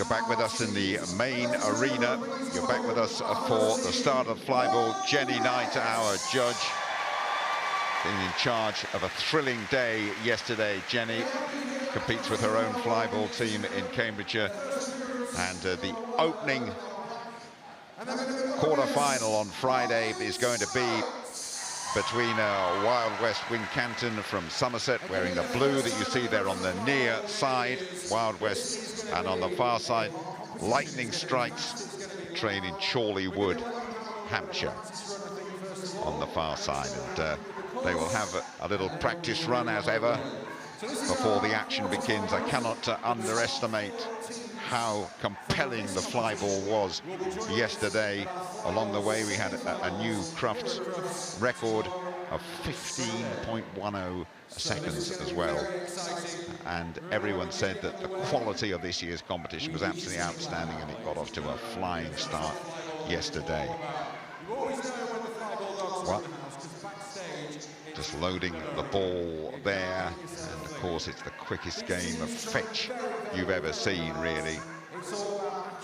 You're back with us in the main arena. You're back with us for the start of Flyball. Jenny Knight, our judge, been in charge of a thrilling day yesterday. Jenny competes with her own Flyball team in Cambridgeshire. And the opening quarter-final on Friday is going to be between Wild West Wincanton from Somerset, wearing the blue that you see there on the near side, Wild West, and on the far side, Lightning Strikes, train in Chorley Wood, Hampshire, on the far side. And they will have a little practice run as ever before the action begins. I cannot underestimate how compelling the Flyball was yesterday. Along the way, we had a new Crufts record of 15.10 seconds as well. And everyone said that the quality of this year's competition was absolutely outstanding, and it got off to a flying start yesterday. Well, just loading the ball there, and of course it's the quickest game of fetch you've ever seen, really.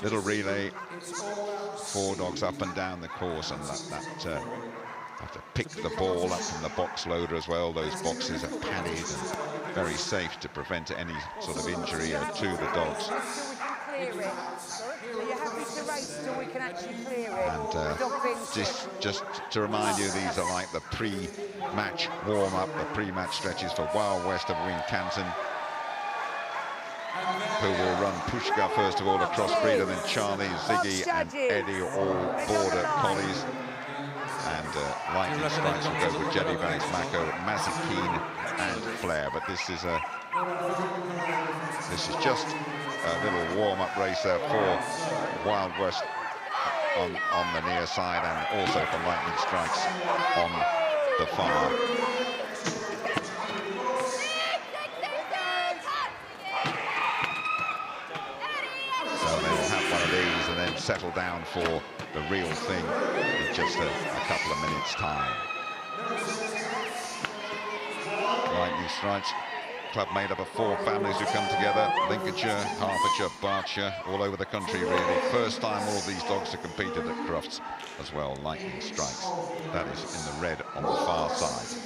Little relay, 4 dogs up and down the course, and that have to pick the ball up from the box loader as well. Those boxes are padded and very safe to prevent any sort of injury to the dogs. And just to remind you, these are like the pre-match warm-up, the pre-match stretches for Wild West of Wincanton, who will run Pushka first of all, a crossbreed, and then Charlie, Ziggy and Eddie, all border collies. And Lightning Strikes will go with Jenny Banks, Mako, Mazikeen and Flair. But this is just a little warm-up race there for Wild West on the near side, and also for Lightning Strikes on the far. So they'll have one of these and then settle down for the real thing in just a couple of minutes' time. Lightning Strikes, club made up of 4 families who come together: Lincolnshire, Hertfordshire, Berkshire, all over the country really. First time all these dogs have competed at Crufts as well. Lightning Strikes, that is in the red on the far side.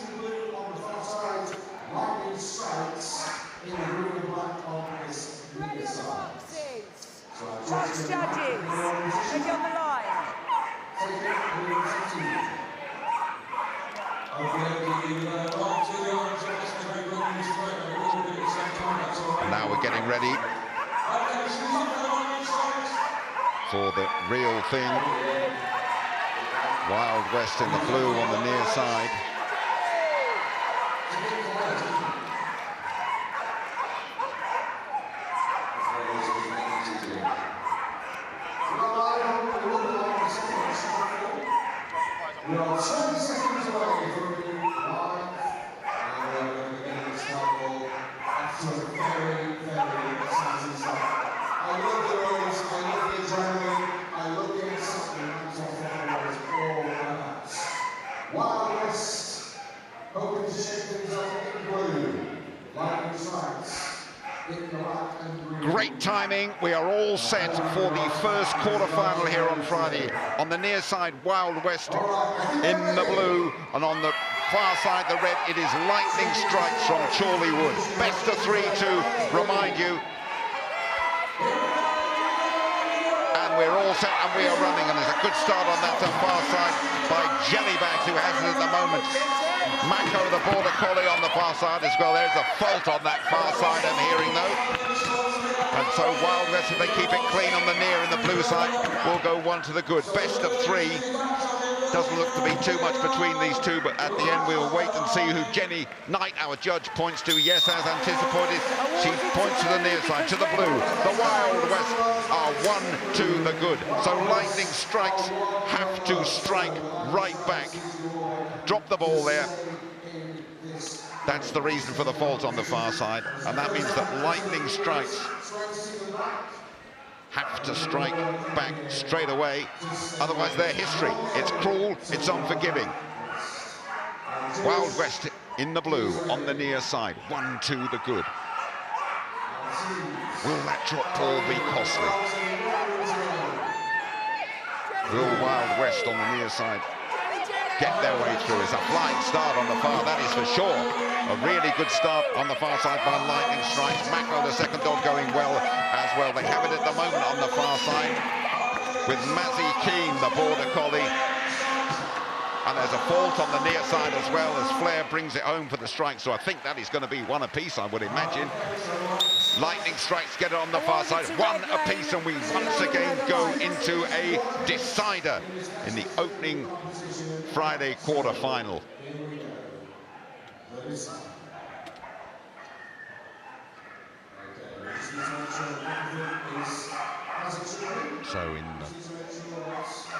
Lightning Strikes in the blue and black on this near side. Box judges, ready on the line. And now we're getting ready for the real thing. Wild West in the blue on the near side. We are 20 seconds away from being live, and we're going to begin this Flyball after a very, very exciting start. I love the noise, I love the adrenaline, I love the excitement of Flyball all about. Wild West, hoping to shake things up in blue. Lightning Strikes in the black and green. Great timing. We are all set for the first quarter-final here on Friday. On the near side, Wild West in the blue, and on the far side, the red, it is Lightning Strikes from Chorley Wood. Best of 3 to remind you. And we're all set, and we are running, and there's a good start on that far side by Jellybags, who has it at the moment. Mako, the border collie, on the far side as well. There's a fault on that far side, I'm hearing, though. And so Wild West, if they keep it clean on the near and the blue side, will go 1 to the good. Best of 3. Doesn't look to be too much between these two, but at the end we'll wait and see who Jenny Knight, our judge, points to. Yes, as anticipated, she points to the near side, to the blue. The Wild West are 1 to the good. So Lightning Strikes have to strike right back. Drop the ball there. That's the reason for the fault on the far side, and that means that Lightning Strikes have to strike back straight away, otherwise they're history. It's cruel, it's unforgiving. Wild West in the blue on the near side, 1 to the good. Will that drop ball be costly? Will Wild West on the near side get their way through? It's a flying start on the far, that is for sure. A really good start on the far side by Lightning Strikes. Macro, the second dog, going well as well. They have it at the moment on the far side with Mazzy Keane, the Border Collie. And there's a fault on the near side as well as Flair brings it home for the strike. So I think that is going to be one apiece, I would imagine. Lightning Strikes get it on the far side, one apiece, and we once again go into a decider in the opening Friday quarter-final. So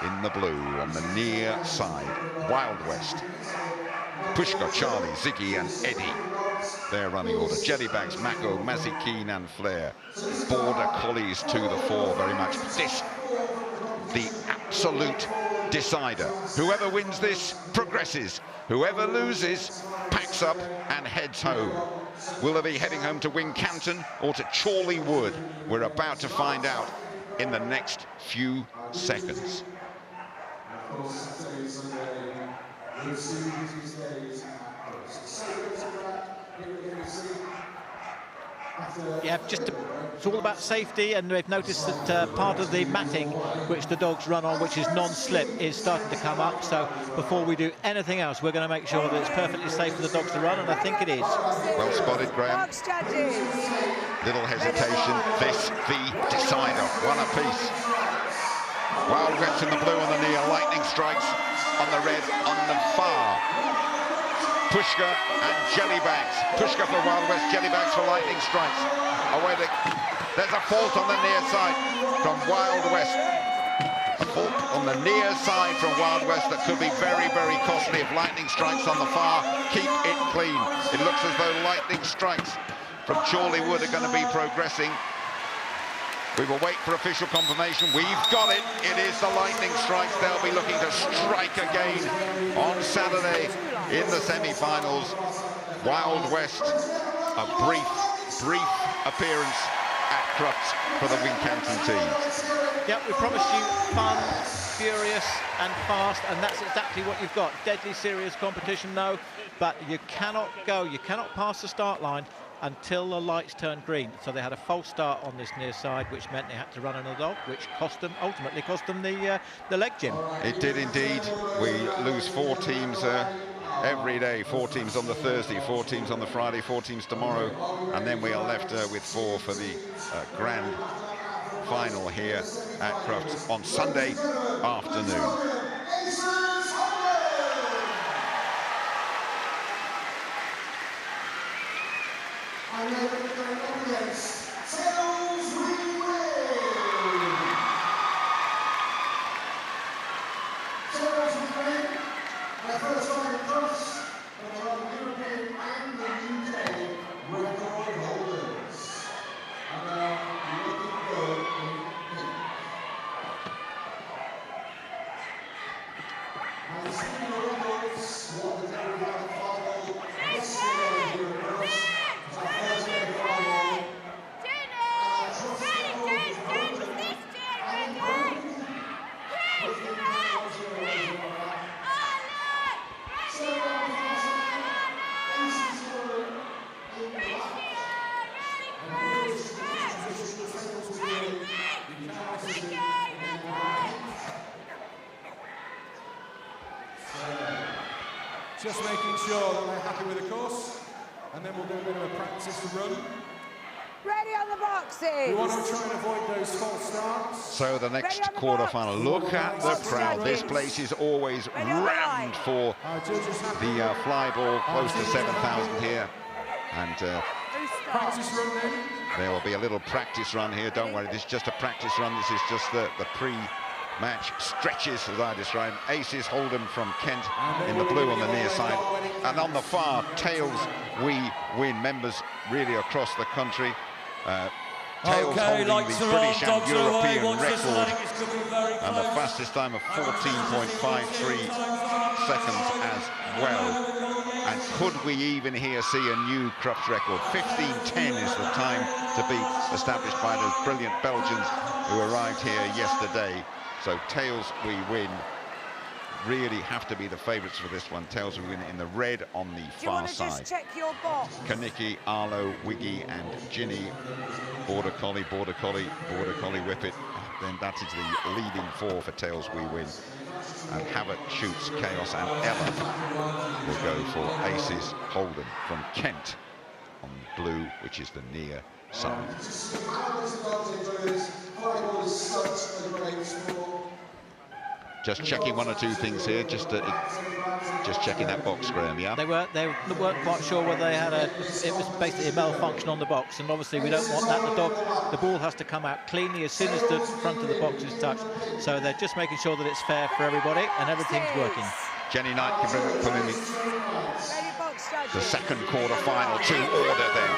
in the blue on the near side, Wild West, Pushka, Charlie, Ziggy and Eddie. Their running order. Jellybags, Mako, Mazzy Keane and Flair. Border Collies to the fore very much. This, the absolute decider. Whoever wins this progresses. Whoever loses packs up and heads home. Will they be heading home to Wincanton or to Chorley Wood? We're about to find out in the next few seconds. Yeah, it's all about safety, and we've noticed that part of the matting which the dogs run on, which is non-slip, is starting to come up. So before we do anything else, we're going to make sure that it's perfectly safe for the dogs to run, and I think it is. Well spotted, Graham. Little hesitation. This, the decider. One apiece. Wild West in the blue on the near, Lightning Strikes on the red on the far. Pushka and Jellybags. Pushka for Wild West, Jellybags for Lightning Strikes. Away there's a fault on the near side from Wild West. A fault on the near side from Wild West that could be very, very costly if Lightning Strikes on the far keep it clean. It looks as though Lightning Strikes from Chorley Wood are going to be progressing. We will wait for official confirmation. We've got it. It is the Lightning Strikes. They'll be looking to strike again on Saturday in the semi-finals. Wild West, a brief appearance at Crufts for the Wincanton team. Yeah, we promised you fun, furious and fast, and that's exactly what you've got. Deadly serious competition, no, but you cannot pass the start line until the lights turn green. So they had a false start on this near side, which meant they had to run another dog, which ultimately cost them the leg, Jim. It did indeed. We lose 4 teams every day. 4 teams on the Thursday, 4 teams on the Friday, 4 teams tomorrow, and then we are left with 4 for the grand final here at Crufts on Sunday afternoon. Just making sure that they're happy with the course, and then we'll do a bit of a practice run. Ready on the boxes. We want to try and avoid those false starts. So the next quarter-final, look at the crowd. This place is always rammed for the fly ball, close to 7,000 here. And Practice run then. there will be a little practice run here. Don't worry, this is just a practice run. This is just the pre-match stretches, as I described. Aces Holden from Kent in the blue on the near side. And on the far, Tails We Win, members really across the country. Tails holding the British and European record, and the fastest time of 14.53 seconds as well. And could we even here see a new Crufts record? 15:10 is the time to beat, established by those brilliant Belgians who arrived here yesterday. So Tails We Win really have to be the favourites for this one. Tails We Win in the red on the far side. Do you want to just check your box? Kaniki, Arlo, Wiggy and Ginny. Border Collie, Border Collie, Border Collie Whippet. Then that is the leading four for Tails We Win. And Havoc, Shoots, Chaos and Ella will go for Aces Holden from Kent on blue, which is the near side. Just checking one or two things here, just checking that box, Graham, yeah? They weren't quite sure whether they had it was basically a malfunction on the box, and obviously we don't want that. The ball has to come out cleanly as soon as the front of the box is touched. So they're just making sure that it's fair for everybody and everything's working. Jenny Knight can come in the second quarter-final to order then.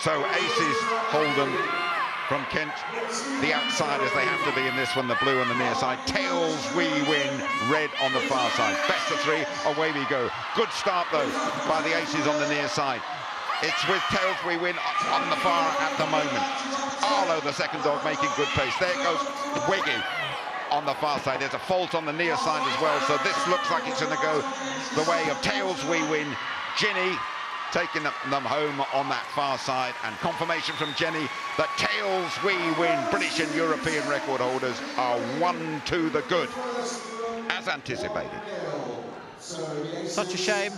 So Aces Holden from Kent, the outsiders they have to be in this one, the blue on the near side. Tails We Win, red on the far side. Best of three, away we go. Good start though by the Aces on the near side. It's with Tails We Win on the far at the moment. Arlo, the second dog, making good pace. There goes Wiggy on the far side. There's a fault on the near side as well, so this looks like it's going to go the way of Tails We Win. Ginny taking them home on that far side, and confirmation from Jenny that Tails We Win, British and European record holders, are one to the good, as anticipated. Such a shame.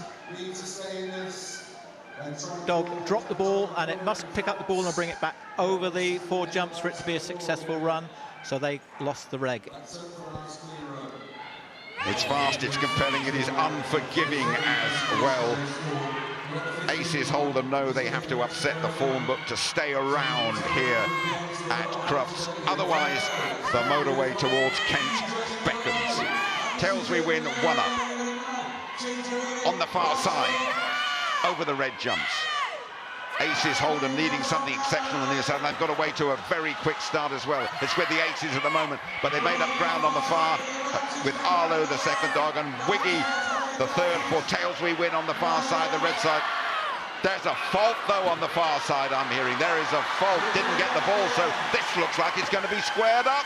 Dog dropped the ball, and it must pick up the ball and bring it back over the 4 jumps for it to be a successful run, so they lost the reg. It's fast, it's compelling, it is unforgiving as well. Aces Holden know they have to upset the form book to stay around here at Crufts. Otherwise, the motorway towards Kent beckons. Tails We Win, 1 up. On the far side, over the red jumps. Aces Holden needing something exceptional on the near side, and they've got away to a very quick start as well. It's with the Aces at the moment, but they made up ground on the far with Arlo, the second dog, and Wiggy, the third, for Tails We Win on the far side, the red side. There's a fault though on the far side, I'm hearing. There is a fault, didn't get the ball, so this looks like it's going to be squared up.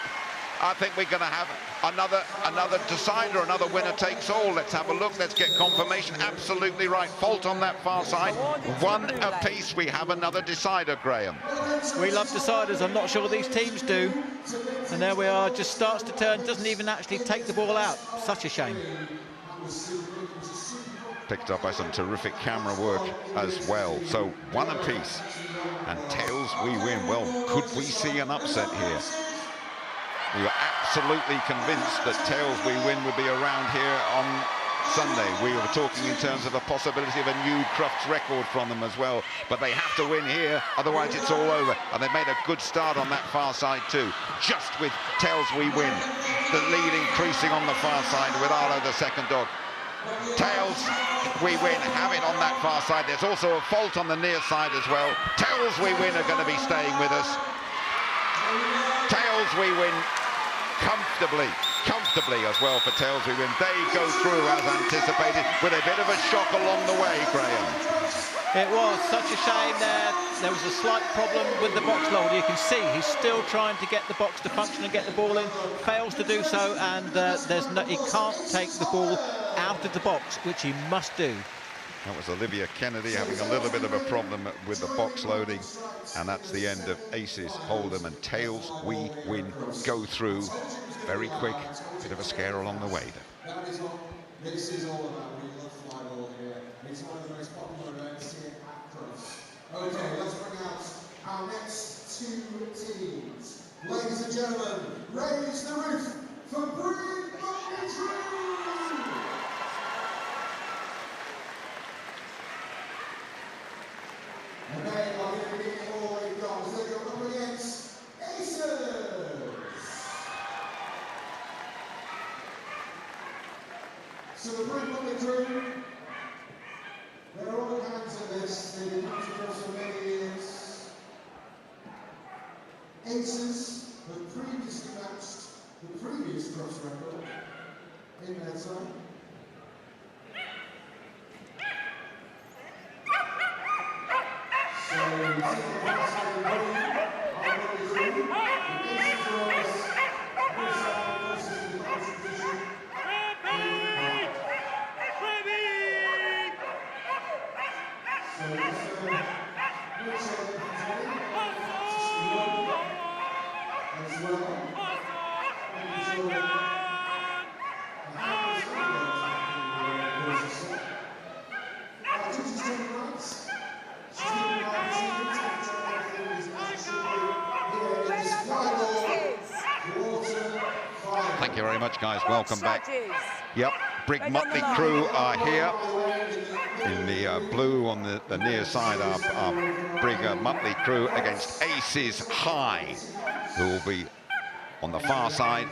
I think we're going to have another decider, another winner takes all. Let's have a look, let's get confirmation. Absolutely right, fault on that far side. 1 apiece, we have another decider, Graham. We love deciders, I'm not sure these teams do. And there we are, just starts to turn, doesn't even actually take the ball out. Such a shame. Picked up by some terrific camera work as well. So 1 apiece, and Tails We Win. Well, could we see an upset here? We were absolutely convinced that Tails We Win would be around here on Sunday. We were talking in terms of a possibility of a new Crufts record from them as well, but they have to win here, otherwise it's all over. And they've made a good start on that far side too, just with Tails We Win, the lead increasing on the far side with Arlo, the second dog. Tails We Win have it on that far side. There's also a fault on the near side as well. Tails We Win are going to be staying with us. Tails We Win comfortably as well for Tails We Win. They go through as anticipated with a bit of a shock along the way, Graham. It was such a shame there. There was a slight problem with the box loader. You can see he's still trying to get the box to function and get the ball in. Fails to do so, and he can't take the ball out of the box, which he must do. That was Olivia Kennedy having a little bit of a problem with the box loading, and that's the end of Aces Holden, and Tails We Win go through very quick. Bit of a scare along the way then. That is what this is all about. We love Flyball here. It's one of the most popular events here at Crufts. Okay, let's bring out our next 2 teams. Ladies and gentlemen, raise the roof for Brilliant Dream! And they are going to be all they've got as they go up against Aces! So the Brilliant Dream, they're all hands at this. They've been hunting for so many years. Aces have previously matched the previous Crufts record in their time. Thank you very much, guys. Welcome back. Judges. Yep, Brig Red on Motley the line. Crew are here. In the blue on the near side are Brig Motley Crew against Aces High, who will be on the far side,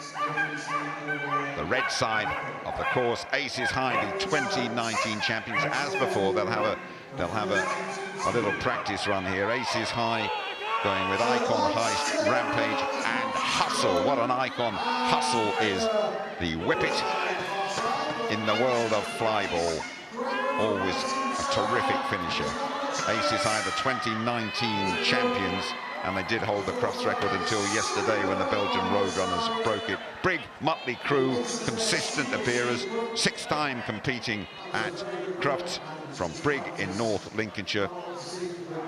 the red side of the course. Aces High, the 2019 champions. As before, they'll have a little practice run here. Aces High going with Icon, Heist, Rampage, and Hustle. What an icon Hustle is. The whippet in the world of flyball. Always a terrific finisher. Aces High, the 2019 champions, and they did hold the Crufts record until yesterday when the Belgian Roadrunners broke it. Brig Motley Crew, consistent appearers, 6-time competing at Crufts from Brig in North Lincolnshire.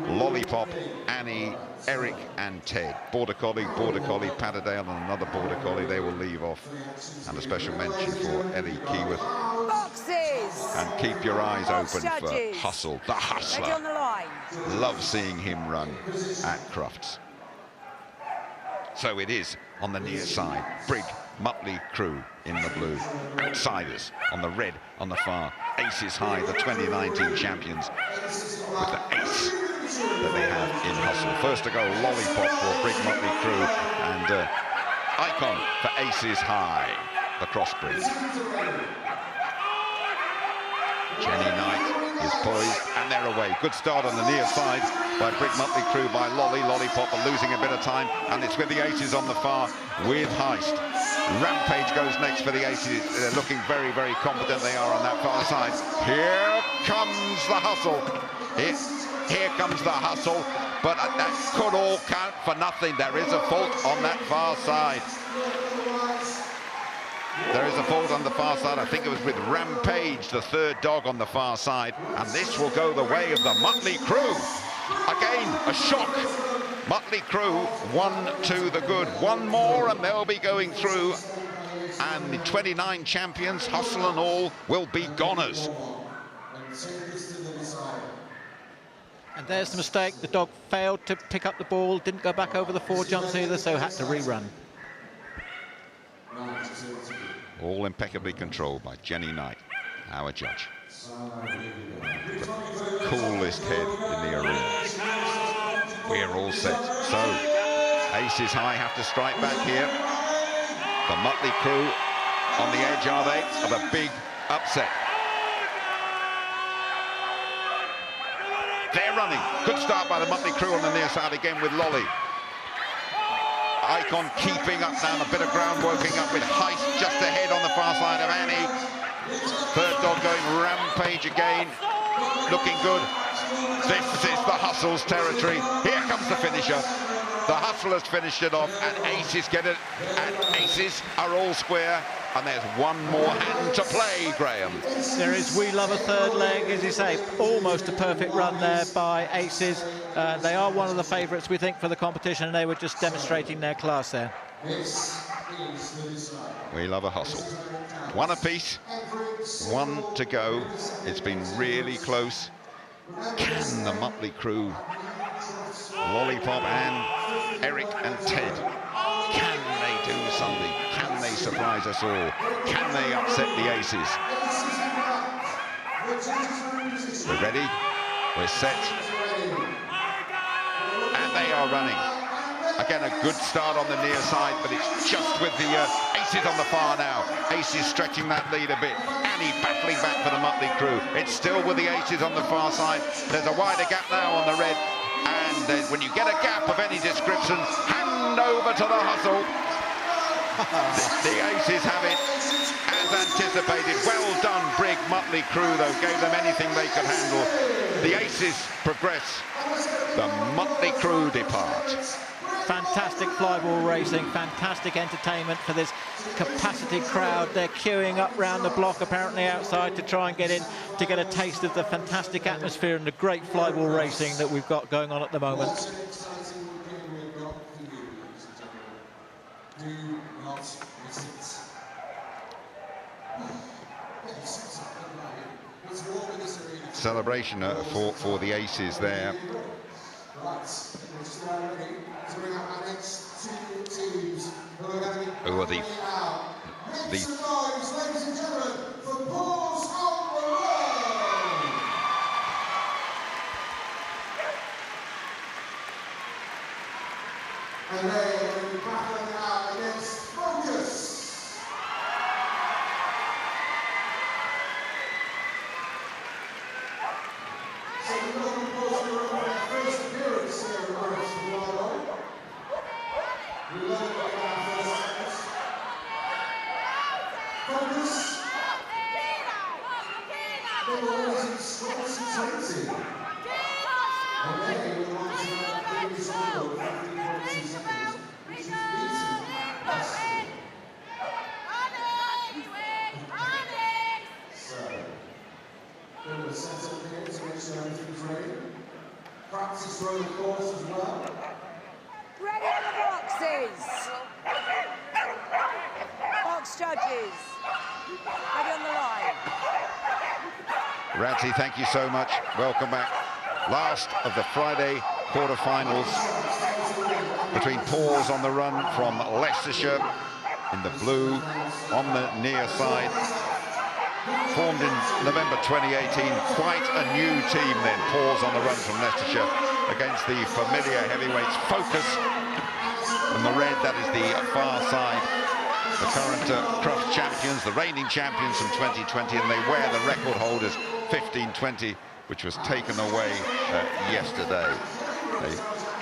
Lollipop, Annie, Eric and Ted. Border Collie, Patterdale and another Border Collie. They will leave off. And a special mention for Ellie Keyworth. Boxes. And keep your eyes open Judges. for Hustle, the hustler. Ready on the line. Love seeing him run at Crufts. So it is on the near side. Brig Motley Crew in the blue. Outsiders on the red on the far. Aces High, the 2019 champions, with the ace that they have in Hustle. First to go, Lollipop for Brig Motley Crew, and Icon for Aces High, the crossbreed. Jenny Knight is poised, and they're away. Good start on the near side by Brig Motley Crew, by Lollipop are losing a bit of time, and it's with the Aces on the far with Heist. Rampage goes next for the Aces. They're looking very, very competent they are on that far side. Here comes the Hustle. Here comes the Hustle, but that could all count for nothing. There is a fault on that far side. There is a fault on the far side. I think it was with Rampage, the third dog on the far side. And this will go the way of the Motley Crew. Again, a shock. Motley Crew, 1 to the good. One more and they'll be going through. And the 29 champions, Hustle and all, will be goners. And there's the mistake. The dog failed to pick up the ball, didn't go back over the 4 jumps either, so had to rerun. All impeccably controlled by Jenny Knight, our judge. The coolest head in the arena. We're all set. So, Aces High have to strike back here. The Motley Crew on the edge, are they, of a big upset. They're running. Good start by the Motley Crew on the near side again with Lolly. Icon keeping up down, a bit of ground working up with Heist just ahead on the far side of Annie. Third dog going Rampage again, looking good. This is the Hustle's territory. Here comes the finisher. The Hustle has finished it off, and Aces get it, and Aces are all square. And there's one more hand to play, Graham. There is We Love a Third Leg, as you say, almost a perfect run there by Aces. They are one of the favourites, we think, for the competition, and they were just demonstrating their class there. We Love a Hustle. One apiece, 1 to go. It's been really close. Can the Motley Crew, Lollipop and Eric and Ted, can they do something? Can they surprise us all? Can they upset the Aces? We're ready, we're set, and they are running. Again, a good start on the near side, but it's just with the Aces on the far now. Aces stretching that lead a bit. Annie battling back for the Motley Crew. It's still with the Aces on the far side. There's a wider gap now on the red. And then when you get a gap of any description, hand over to the Hustle. The Aces have it as anticipated. Well done, Brig Motley Crew, though. Gave them anything they could handle. The Aces progress. The Motley Crew depart. Fantastic flyball racing, fantastic entertainment for this capacity crowd. They're queuing up round the block, apparently outside, to try and get in, to get a taste of the fantastic atmosphere and the great flyball racing that we've got going on at the moment. Do not miss it. Celebration for the aces there. Right, we're just about ready to bring up our next two teams who are going to be Who are the Make some noise, ladies and gentlemen, for Paws on the Run! And they are going to be battling out against Focus. So we welcome Paws on the Run for their first appearance here at Crufts for Flyball. We love it when we get our first seconds. Focus. They were always in strong 20. And they were the ones who had the previous score of 15.2 seconds, which is beaten last year. So, going to set up here to make sure everything's ready. Practice throw the course as well. Ready on the boxes. Box judges. Ready on the line. Radzi, thank you so much. Welcome back. Last of the Friday quarter-finals between Paws on the Run from Leicestershire in the blue on the near side. Formed in November 2018, quite a new team then. Paws on the Run from Leicestershire against the familiar heavyweights Focus. And the red, that is the far side. The current Crufts champions, the reigning champions from 2020, and they wear the record holders 15-20, which was taken away yesterday. They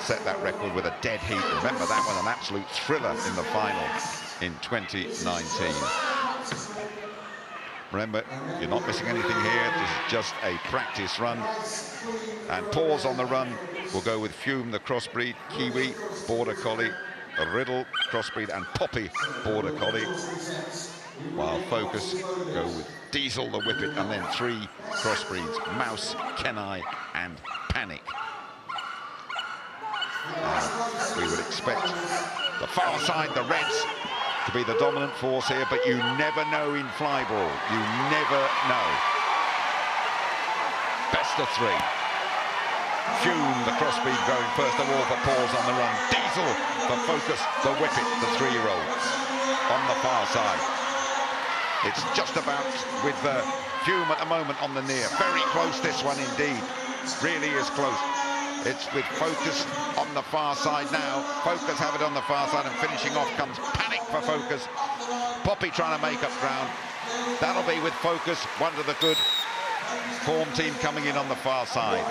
set that record with a dead heat. Remember that one, an absolute thriller in the final in 2019. Remember, you're not missing anything here. This is just a practice run. And Paws on the Run will go with Fume, the crossbreed, Kiwi, Border Collie, a Riddle, crossbreed, and Poppy, Border Collie. While Focus go with Diesel, the Whippet, and then three crossbreeds, Mouse, Kenai, and Panic. We would expect the far side, the Reds, to be the dominant force here, but you never know in flyball. You never know. Best of three. Fume, the crossbreed, going first of all for Paws on the Run. Diesel for Focus, the Whippet, the three-year-olds on the far side. It's just about with Fume at the moment on the near. Very close, this one indeed. Really is close. It's with Focus on the far side now. Focus have it on the far side, and finishing off comes Panic for Focus. Poppy trying to make up ground. That'll be with Focus, one of the good form team coming in on the far side.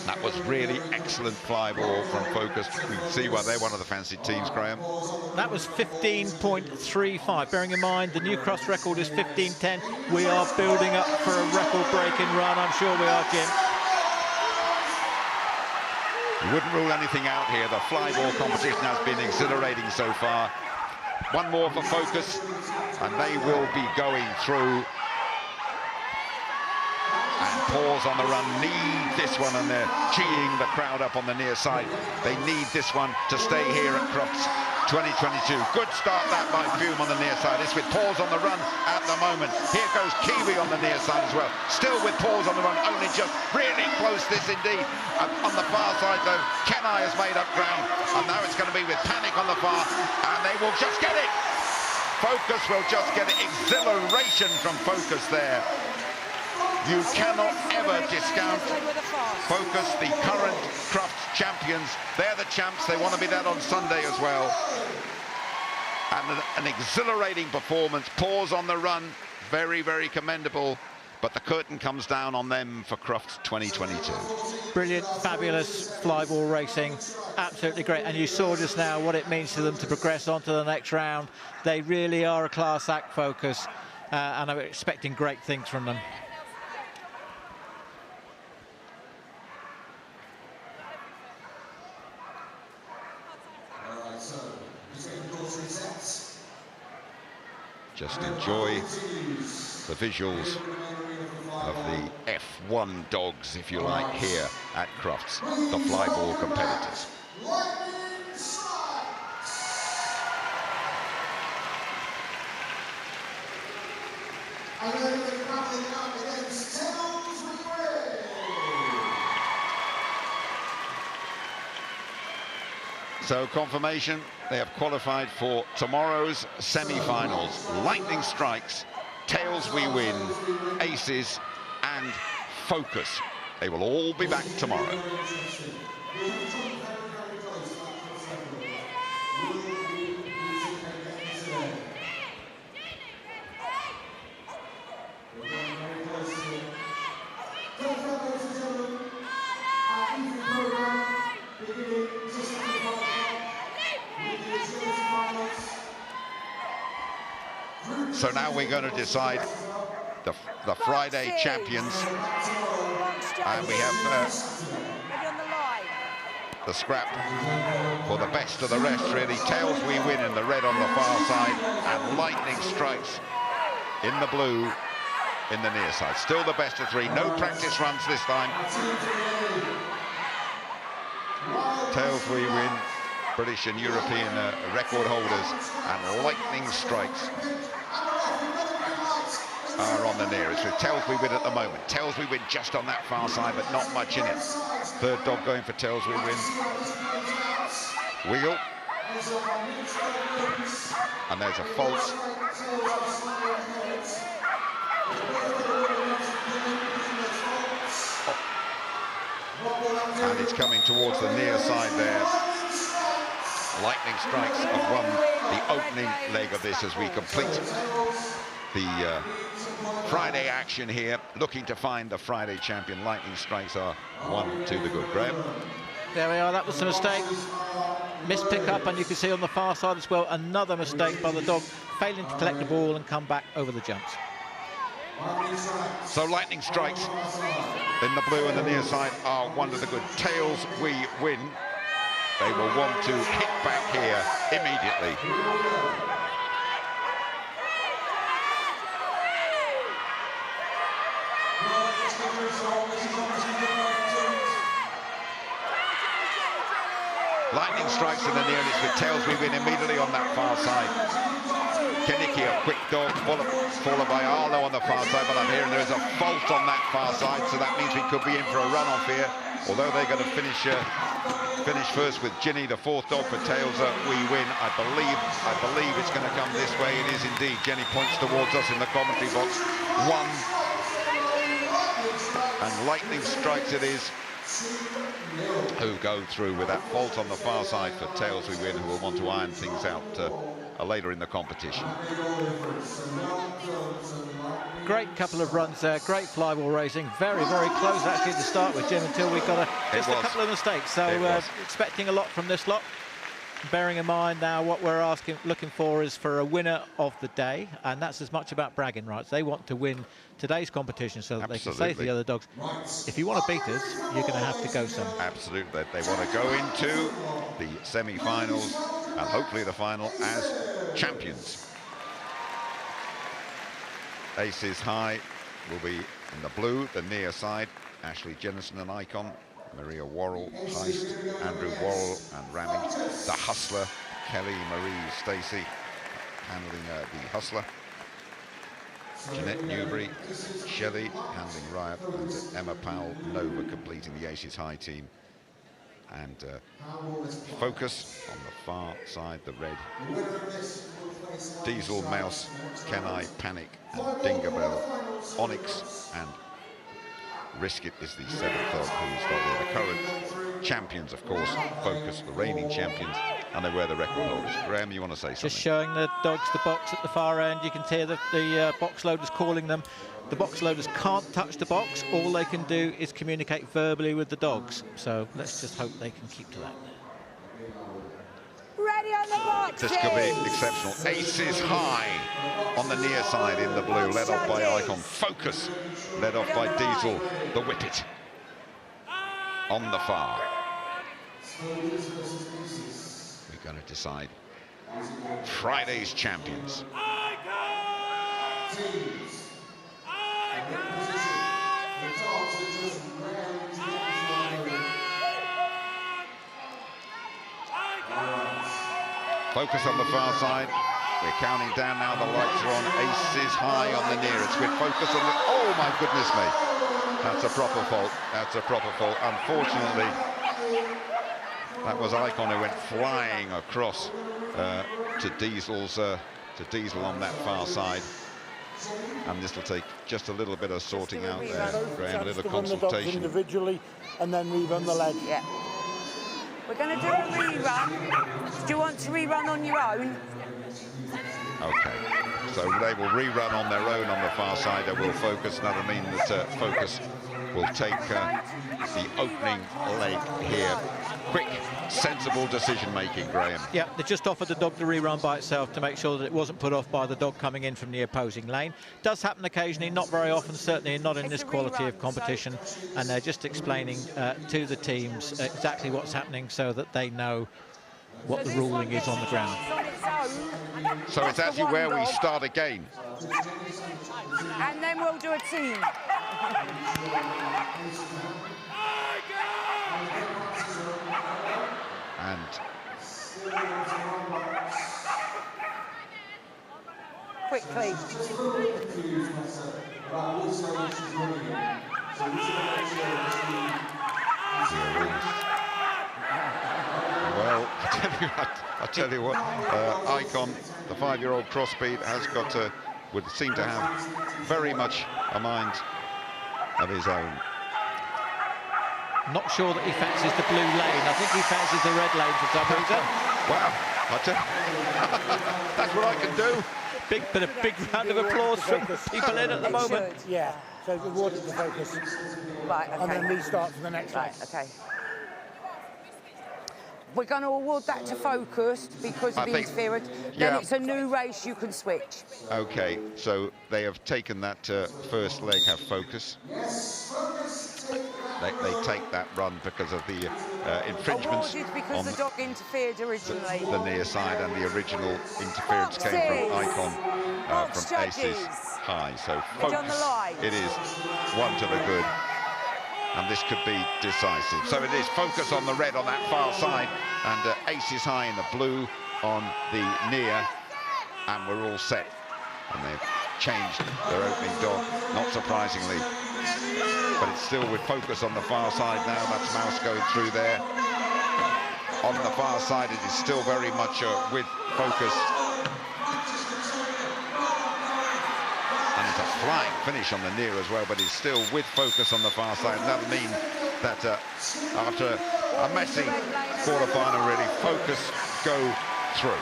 That was really excellent fly ball from Focus. We can see why they're one of the fancied teams, Graham. That was 15.35. Bearing in mind the new Crufts record is 15.10. We are building up for a record-breaking run. I'm sure we are, Jim. You wouldn't rule anything out here. The fly ball competition has been exhilarating so far. One more for Focus, and they will be going through. And Paws on the Run need this one, and they're cheering the crowd up on the near side. They need this one to stay here at Crufts 2022. Good start that by Fume on the near side. It's with Paws on the Run at the moment. Here goes Kiwi on the near side as well. Still with Paws on the Run, only just really close this indeed. On the far side though, Kenai has made up ground, and now it's going to be with Panic on the far, and they will just get it. Focus will just get it. Exhilaration from Focus there. You cannot ever discount Focus, the current Crufts champions. They're the champs. They want to be that on Sunday as well. And an exhilarating performance. Paws on the Run, very, very commendable. But the curtain comes down on them for Crufts 2022. Brilliant, fabulous flyball racing. Absolutely great. And you saw just now what it means to them to progress on to the next round. They really are a class act, Focus. And I'm expecting great things from them. Just enjoy the visuals of the F1 dogs, if you like, here at Crufts, the flyball competitors. And then they're battling out against Tails We Win. So confirmation, they have qualified for tomorrow's semi-finals. Lightning Strikes, Tails We Win, Aces and Focus. They will all be back tomorrow. So now we're going to decide the Friday champions, and we have the scrap for the best of the rest, really. Tails We Win in the red on the far side, and Lightning Strikes in the blue in the near side. Still the best of three. No practice runs this time. Tails We Win, British and European record holders, and Lightning Strikes are on the nearest, with Tails We Win at the moment. Tails We Win just on that far side, but not much in it. Third dog going for Tails We Win. Wheel. And there's a false. Oh. And it's coming towards the near side there. Lightning Strikes have won the opening leg of this as we complete the Friday action here, looking to find the Friday champion. Lightning Strikes are 1 to the good. Graham. There we are, that was a mistake. Missed pick up, and you can see on the far side as well, another mistake by the dog, failing to collect the ball and come back over the jumps. So Lightning Strikes in the blue and the near side are 1 to the good. Tails We Win. They will want to hit back here immediately. Lightning Strikes in the nearest with Tails We Win immediately on that far side. Keniki, a quick dog, followed by Arlo on the far side, but I'm hearing there's a fault on that far side, so that means we could be in for a runoff here. Although they're going to finish first with Ginny, the fourth dog for Tails We Win. I believe it's going to come this way. It is indeed. Jenny points towards us in the commentary box. 1. And Lightning Strikes it is, who go through with that fault on the far side for Tails We Win, who will want to iron things out later in the competition. Great couple of runs there, great flyball racing, very, very close actually to start with, Jim, until we got just a couple of mistakes. So expecting a lot from this lot. Bearing in mind now what we're looking for is for a winner of the day, and that's as much about bragging rights. They want to win today's competition so that they can say to the other dogs, if you want to beat us, you're going to have to go somewhere. Absolutely. They want to go into the semi-finals and hopefully the final as champions. Aces High will be in the blue, the near side. Ashley Jennison and Icon. Maria Worrell, Heist, Andrew Worrell and Ramage. The Hustler, Kelly, Marie, Stacey handling the Hustler. Jeanette Newbury, Shelley handling Riot, and Emma Powell, Nova completing the Aces High team. And Focus on the far side, the red. Diesel, Mouse, Kenai, Panic, and Dingabell, Onyx, and Risk It is the 7th dog, who's the current champions, of course. Focus, the reigning champions, and they were the record holders. Graham, you want to say something? Just showing the dogs the box at the far end. You can hear the box loaders calling them. The box loaders can't touch the box. All they can do is communicate verbally with the dogs. So let's just hope they can keep to that. Ready on the box. This could be exceptional. Aces High on the near side in the blue, led off by Icon. Focus, led off by Diesel, the Whippet on the far. We're going to decide Friday's champions. Focus on the far side, We're counting down now. The lights are on. Aces high on the near. It's with focus on the... Oh, my goodness me. That's a proper fault. That's a proper fault. Unfortunately, that was Icon who went flying across to Diesel on that far side. And this will take just a little bit of sorting out there, Graham, a little consultation. Individually, and then rerun the leg. Yeah. We're going to do a rerun. Do you want to rerun on your own? Okay. So they will rerun on their own on the far side. They will focus. That'll mean that focus will take the opening leg here. Quick, sensible decision-making, Graham. Yeah, they just offered the dog to rerun by itself to make sure that it wasn't put off by the dog coming in from the opposing lane. Does happen occasionally, not very often, certainly not in this quality of competition. And they're just explaining to the teams exactly what's happening so that they know what the ruling is on the ground. So it's actually where we start again. And then we'll do a team. And Quickly. well, I tell you what, Icon, the 5-year-old crossbreed, has got to, would seem to have very much a mind of his own. Not sure that he fancies the blue lane. I think he fancies the red lane for some reason. Wow, I tell you, that's what I can do. Big round of applause from people in at the moment. Yeah, so rewarded the focus. Right, okay. And then restart for the next leg. Right, okay. We're going to award that to focus because of the interference. Then it's a new race, you can switch. Okay, so they have taken that first leg, have focus. They take that run because of the infringements Awarded because on the dog interfered originally. the near side, and the original interference came from Icon from Aces high. So focus, it is one to the good. And this could be decisive. So it is focus on the red on that far side, and Aces high in the blue on the near, and we're all set. And they've changed their opening dog, not surprisingly. But it's still with focus on the far side now. That's Mouse going through there. On the far side, it is still very much with focus. And it's a flying finish on the near as well, but it's still with focus on the far side. And that'll mean that after a messy quarter-final, really, focus go through.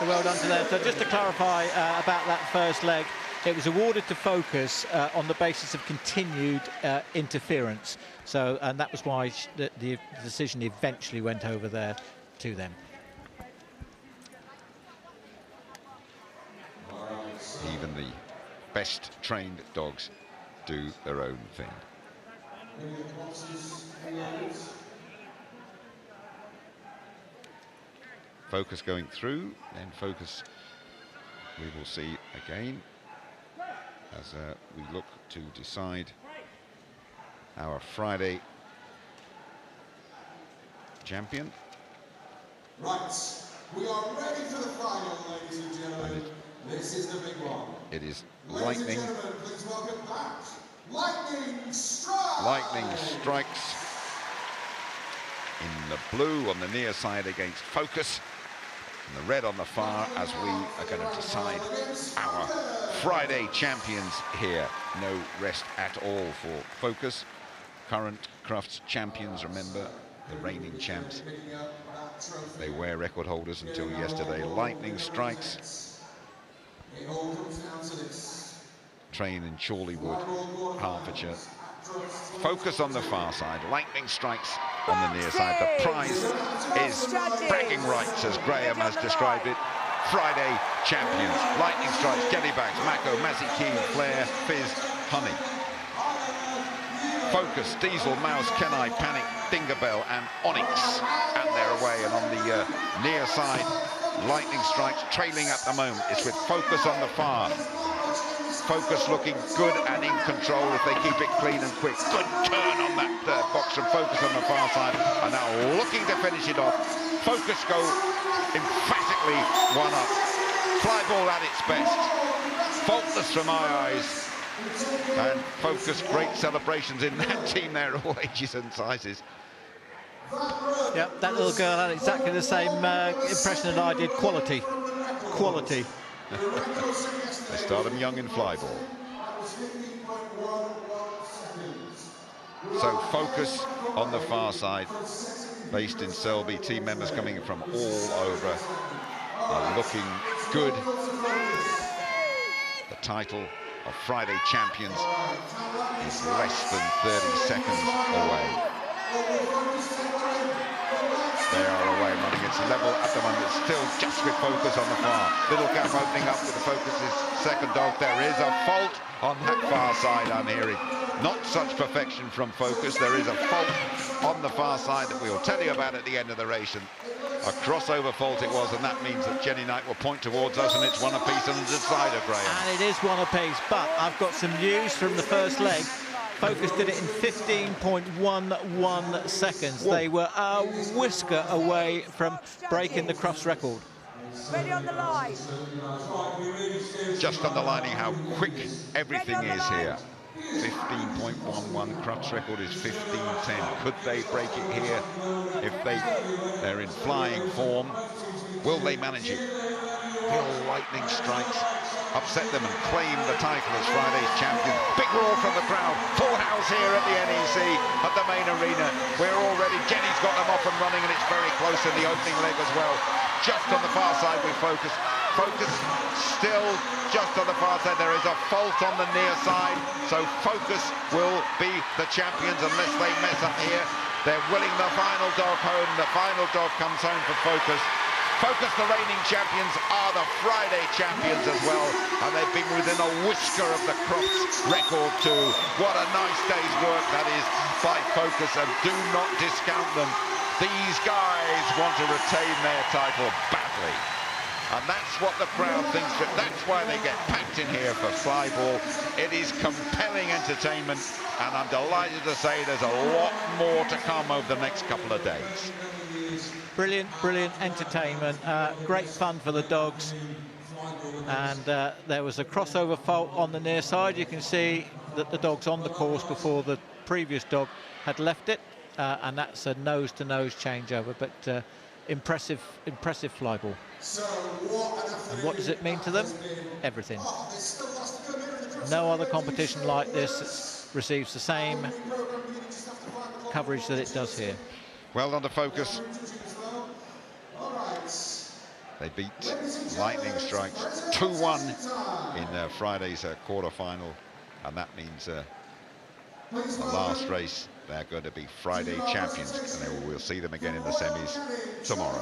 Well done to them. So just to clarify about that first leg, it was awarded to focus on the basis of continued interference. So, and that was why the decision eventually went over there to them. Even the best trained dogs do their own thing. Focus going through, then focus we will see again as we look to decide our Friday champion. Right, we are ready for the final, ladies and gentlemen. This is the big one. It is Ladies Lightning. and gentlemen, please welcome back Lightning Strikes. Lightning strikes in the blue on the near side against Focus, and the red on the far, as we are going to decide our Friday champions here. No rest at all for Focus. Current Crufts champions, remember, the reigning champs. They were record holders until yesterday. Lightning strikes. It all comes down to this. Train in Chorleywood, Hertfordshire. Focus on the far side. Lightning strikes on the near side. The prize is bragging rights, as Graham has described it. Friday champions. Lightning strikes, Jellybags, Mako, Mazzy Keen, Flair, Fizz, Honey. Focus, Diesel, Mouse, Kenai, Panic, Dingerbell and Onyx. And they're away. And on the near side, Lightning strikes trailing at the moment. It's with Focus on the far. Focus looking good and in control if they keep it clean and quick. Good turn on that box from Focus on the far side. And now looking to finish it off. Focus go emphatically one up. Flyball at its best. Faultless from my eyes. And Focus, great celebrations in that team there, all ages and sizes. Yep, that little girl had exactly the same impression that I did. Quality. Quality. They start them young in flyball. So Focus on the far side, based in Selby. Team members coming from all over are looking good. The title of Friday champions is less than 30 seconds away. They are away running. It's level at the moment. Still just with Focus on the far. Little gap opening up with the Focus's second dog. There is a fault on that far side, I'm hearing. Not such perfection from Focus. There is a fault on the far side that we'll tell you about at the end of the race. And a crossover fault it was, and that means that Jenny Knight will point towards us, and it's one apiece on the decider, Graham. And it is one apiece, but I've got some news from the first leg. Focus did it in 15.11 seconds. Whoa. They were a whisker away from breaking the Crufts record. Ready on the line. Just underlining how quick everything is here. 15.11, Crufts record is 15.10. Could they break it here if they're in flying form? Will they manage it? Will lightning strikes upset them and claim the title as Friday's champion? Big roar from the crowd. Full house here at the NEC at the main arena. We're already, Jenny's got them off and running, and it's very close in the opening leg as well. Just on the far side with Focus. Focus still just on the far side. There is a fault on the near side, so Focus will be the champions unless they mess up here. They're willing the final dog home. The final dog comes home for Focus. Focus, the reigning champions, are the Friday champions as well, and they've been within a whisker of the Crufts record too. What a nice day's work that is by Focus, and do not discount them. These guys want to retain their title badly, and that's what the crowd thinks. That's why they get packed in here for flyball. It is compelling entertainment, and I'm delighted to say there's a lot more to come over the next couple of days. Brilliant, brilliant entertainment. Great fun for the dogs. And there was a crossover fault on the near side. You can see that the dog's on the course before the previous dog had left it. And that's a nose-to-nose changeover. But impressive flyball. And what does it mean to them? Everything. No other competition like this receives the same coverage that it does here. Well done to Focus. They beat Lightning Strikes 2-1 in Friday's quarter-final, and that means the last race they're going to be Friday champions, and we'll see them again in the semis tomorrow.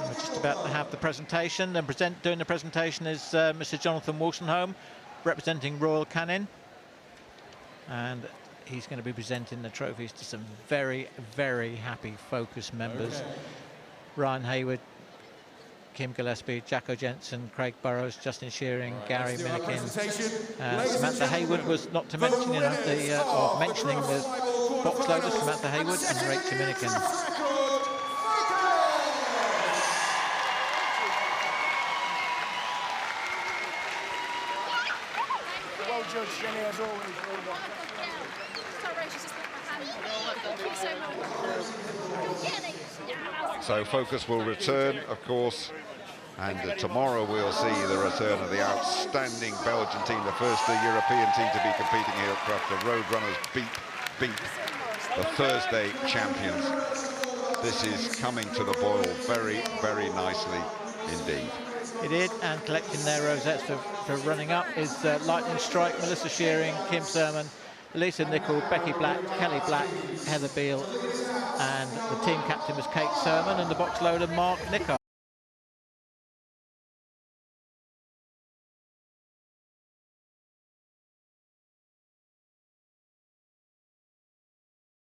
We're just about to have the presentation, and doing the presentation is Mr. Jonathan Wolstenholme, representing Royal Canin, and he's going to be presenting the trophies to some very, very happy Focus members. Okay. Ryan Hayward, Kim Gillespie, Jacko Jensen, Craig Burrows, Justin Shearing, Gary Minikin. Samantha Hayward was not to mention, mentioning the box loaders, Samantha Hayward and Rachel Minikin. Well judged, Jenny, as always. So Focus will return, of course, and tomorrow we'll see the return of the outstanding Belgian team, the first European team to be competing here at Crufts. The Roadrunners beat the Thursday champions. This is coming to the boil very, very nicely indeed. It did, and collecting their rosettes for running up is Lightning Strike, Melissa Shearing, Kim Sermon, Lisa Nichol, Becky Black, Kelly Black, Heather Beale, and the team captain was Kate Sermon, and the box loader Mark Nichol.